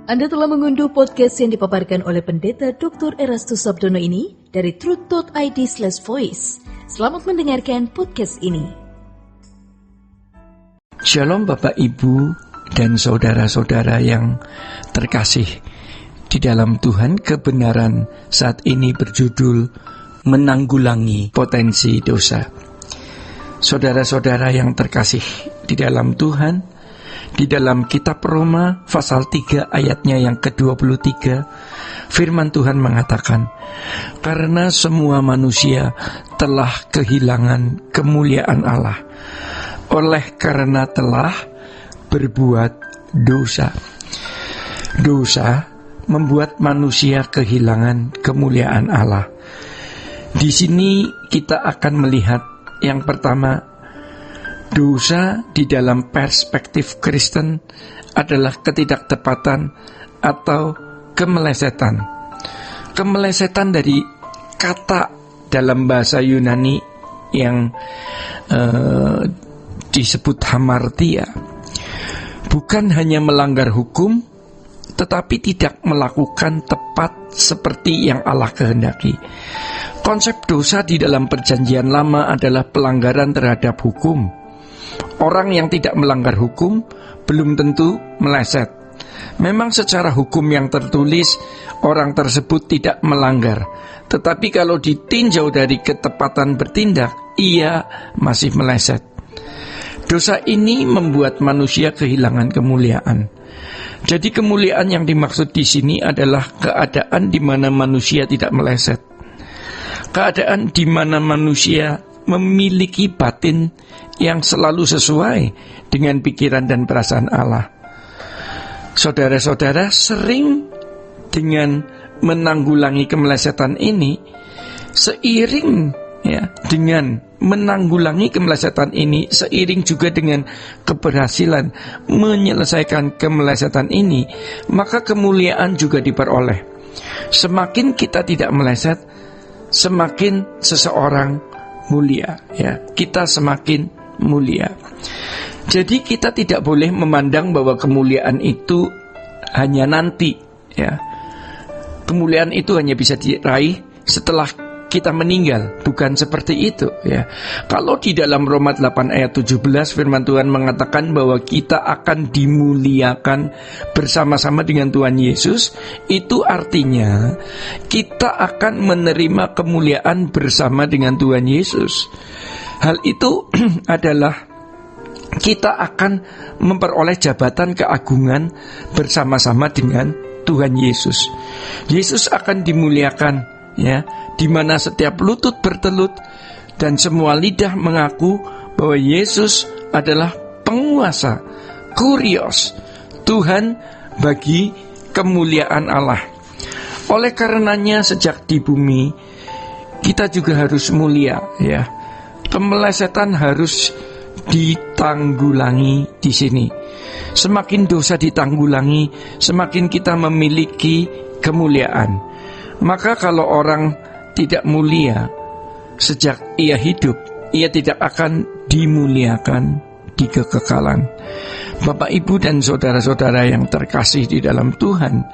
Anda telah mengunduh podcast yang dipaparkan oleh Pendeta Dr. Erastus Sabdono ini dari truth.id/voice. Selamat mendengarkan podcast ini. Shalom Bapak Ibu dan saudara-saudara yang terkasih di dalam Tuhan. Kebenaran saat ini berjudul menanggulangi potensi dosa. Saudara-saudara yang terkasih di dalam Tuhan, di dalam kitab Roma pasal 3 ayatnya yang ke-23, firman Tuhan mengatakan, karena semua manusia telah kehilangan kemuliaan Allah, oleh karena telah berbuat dosa. Dosa membuat manusia kehilangan kemuliaan Allah. Di sini kita akan melihat yang pertama, dosa di dalam perspektif Kristen adalah ketidaktepatan atau kemelesetan. Kemelesetan dari kata dalam bahasa Yunani yang disebut hamartia. Bukan hanya melanggar hukum, tetapi tidak melakukan tepat seperti yang Allah kehendaki. Konsep dosa di dalam Perjanjian Lama adalah pelanggaran terhadap hukum. Orang yang tidak melanggar hukum belum tentu meleset. Memang secara hukum yang tertulis orang tersebut tidak melanggar, tetapi kalau ditinjau dari ketepatan bertindak, ia masih meleset. Dosa ini membuat manusia kehilangan kemuliaan. Jadi kemuliaan yang dimaksud di sini adalah keadaan di mana manusia tidak meleset. Keadaan di mana manusia memiliki batin yang selalu sesuai dengan pikiran dan perasaan Allah. Saudara-saudara, sering dengan menanggulangi kemelesetan ini, seiring dengan menanggulangi kemelesetan ini, seiring juga dengan keberhasilan menyelesaikan kemelesetan ini, maka kemuliaan juga diperoleh. Semakin kita tidak meleset, semakin seseorang mulia, kita semakin mulia. Jadi kita tidak boleh memandang bahwa kemuliaan itu hanya nanti, Kemuliaan itu hanya bisa diraih setelah kita meninggal, bukan seperti itu, Kalau di dalam Roma 8 ayat 17 firman Tuhan mengatakan bahwa kita akan dimuliakan bersama-sama dengan Tuhan Yesus, itu artinya kita akan menerima kemuliaan bersama dengan Tuhan Yesus. Hal itu adalah kita akan memperoleh jabatan keagungan bersama-sama dengan Tuhan Yesus. Yesus akan dimuliakan, di mana setiap lutut bertelut dan semua lidah mengaku bahwa Yesus adalah penguasa, Kurios, Tuhan bagi kemuliaan Allah. Oleh karenanya sejak di bumi kita juga harus mulia, Kemelesetan harus ditanggulangi di sini. Semakin dosa ditanggulangi, semakin kita memiliki kemuliaan. Maka kalau orang tidak mulia sejak ia hidup, ia tidak akan dimuliakan di kekekalan. Bapak, Ibu, dan saudara-saudara yang terkasih di dalam Tuhan,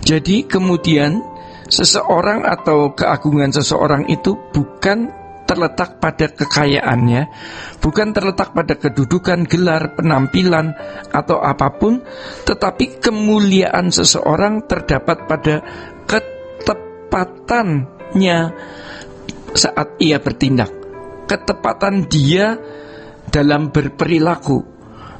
jadi kemudian seseorang atau keagungan seseorang itu bukan terletak pada kekayaannya, bukan terletak pada kedudukan, gelar, penampilan, atau apapun, tetapi kemuliaan seseorang terdapat pada ketepatannya saat ia bertindak, ketepatan dia dalam berperilaku.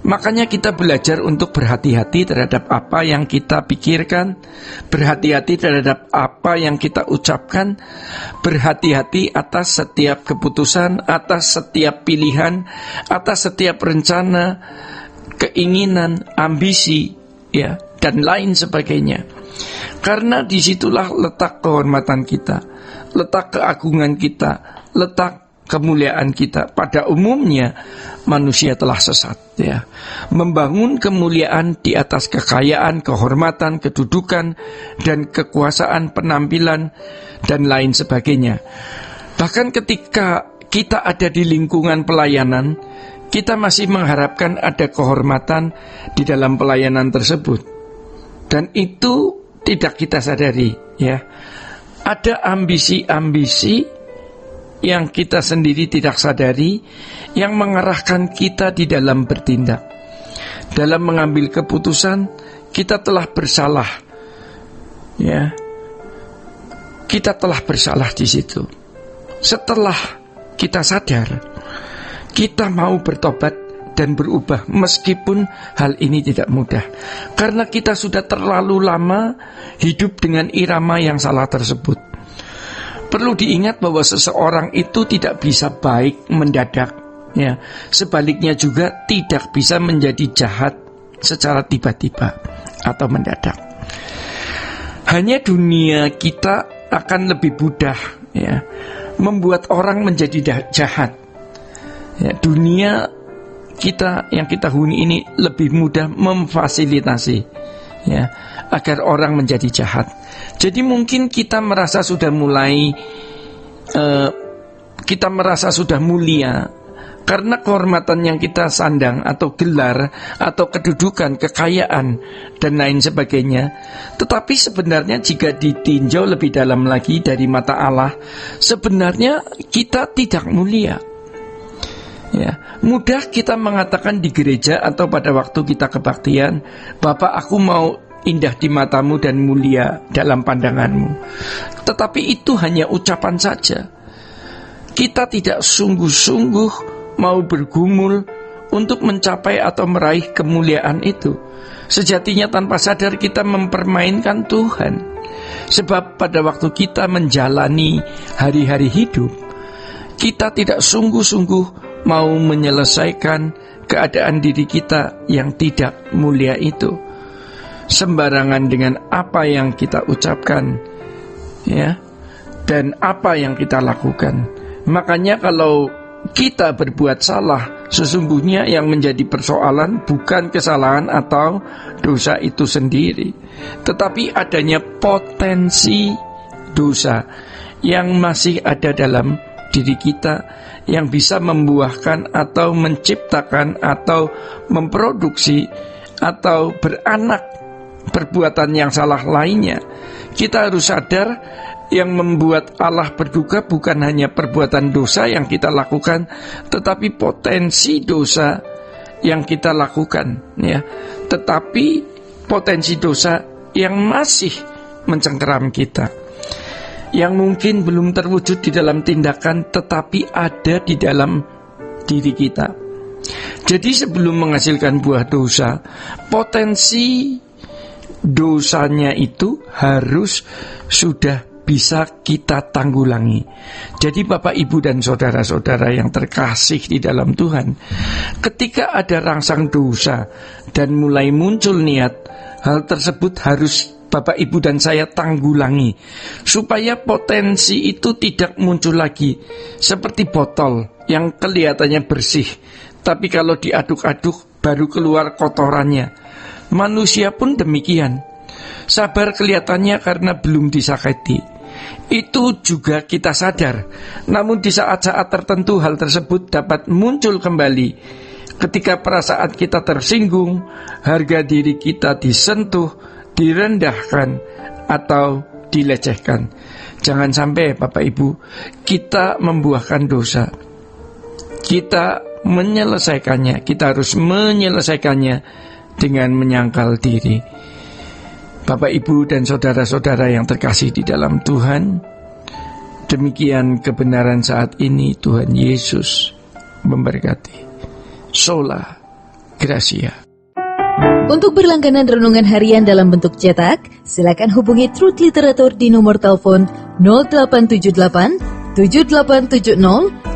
Makanya kita belajar untuk berhati-hati terhadap apa yang kita pikirkan, berhati-hati terhadap apa yang kita ucapkan, berhati-hati atas setiap keputusan, atas setiap pilihan, atas setiap rencana, keinginan, ambisi, dan lain sebagainya. Karena disitulah letak kehormatan kita, letak keagungan kita, letak kemuliaan kita. Pada umumnya manusia telah sesat, membangun kemuliaan di atas kekayaan, kehormatan, kedudukan, dan kekuasaan, penampilan, dan lain sebagainya. Bahkan ketika kita ada di lingkungan pelayanan, kita masih mengharapkan ada kehormatan di dalam pelayanan tersebut. Dan itu tidak kita sadari, ya. Ada ambisi-ambisi yang kita sendiri tidak sadari, yang mengarahkan kita di dalam bertindak. Dalam mengambil keputusan, kita telah bersalah, ya. Kita telah bersalah di situ. Setelah kita sadar, kita mau bertobat dan berubah, meskipun hal ini tidak mudah, karena kita sudah terlalu lama hidup dengan irama yang salah tersebut. Perlu diingat bahwa seseorang itu tidak bisa baik mendadak, ya. Sebaliknya juga tidak bisa menjadi jahat secara tiba-tiba atau mendadak. Hanya dunia kita akan lebih mudah, ya, membuat orang menjadi jahat. Ya, dunia kita yang kita huni ini lebih mudah memfasilitasi, ya, agar orang menjadi jahat. Jadi mungkin kita merasa sudah mulai kita merasa sudah mulia karena kehormatan yang kita sandang, atau gelar, atau kedudukan, kekayaan, dan lain sebagainya. Tetapi sebenarnya jika ditinjau lebih dalam lagi dari mata Allah, sebenarnya kita tidak mulia. Ya, mudah kita mengatakan di gereja atau pada waktu kita kebaktian, "Bapak, aku mau indah di matamu dan mulia dalam pandanganmu." Tetapi itu hanya ucapan saja. Kita tidak sungguh-sungguh mau bergumul untuk mencapai atau meraih kemuliaan itu. Sejatinya tanpa sadar kita mempermainkan Tuhan. Sebab pada waktu kita menjalani hari-hari hidup, kita tidak sungguh-sungguh mau menyelesaikan keadaan diri kita yang tidak mulia itu. Sembarangan dengan apa yang kita ucapkan, ya, dan apa yang kita lakukan. Makanya kalau kita berbuat salah, sesungguhnya yang menjadi persoalan bukan kesalahan atau dosa itu sendiri, tetapi adanya potensi dosa yang masih ada dalam diri kita, yang bisa membuahkan atau menciptakan atau memproduksi atau beranak perbuatan yang salah lainnya. Kita harus sadar yang membuat Allah berduka bukan hanya perbuatan dosa yang kita lakukan, tetapi potensi dosa yang kita lakukan, ya. Tetapi potensi dosa yang masih mencengkeram kita, yang mungkin belum terwujud di dalam tindakan, tetapi ada di dalam diri kita. Jadi sebelum menghasilkan buah dosa, potensi dosanya itu harus sudah bisa kita tanggulangi. Jadi Bapak, Ibu, dan saudara-saudara yang terkasih di dalam Tuhan, ketika ada rangsang dosa dan mulai muncul niat, hal tersebut harus Bapak, Ibu, dan saya tanggulangi, supaya potensi itu tidak muncul lagi. Seperti botol yang kelihatannya bersih, tapi kalau diaduk-aduk baru keluar kotorannya. Manusia pun demikian. Sabar kelihatannya karena belum disakiti. Itu juga kita sadar. Namun di saat-saat tertentu hal tersebut dapat muncul kembali. Ketika perasaan kita tersinggung, harga diri kita disentuh, direndahkan, atau dilecehkan. Jangan sampai Bapak Ibu kita membuahkan dosa. Kita menyelesaikannya. Kita harus menyelesaikannya dengan menyangkal diri. Bapak, Ibu, dan saudara-saudara yang terkasih di dalam Tuhan, demikian kebenaran saat ini. Tuhan Yesus memberkati. Sola Gracia. Untuk berlangganan renungan harian dalam bentuk cetak, silakan hubungi Truth Literatur di nomor telepon 0878 7870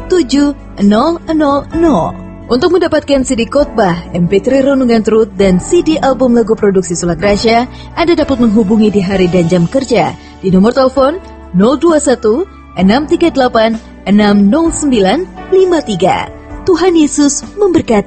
7000. Untuk mendapatkan CD khotbah, MP3 renungan Truth, dan CD album lagu produksi Sola Gracia, Anda dapat menghubungi di hari dan jam kerja di nomor telepon 021 638 60953. Tuhan Yesus memberkati.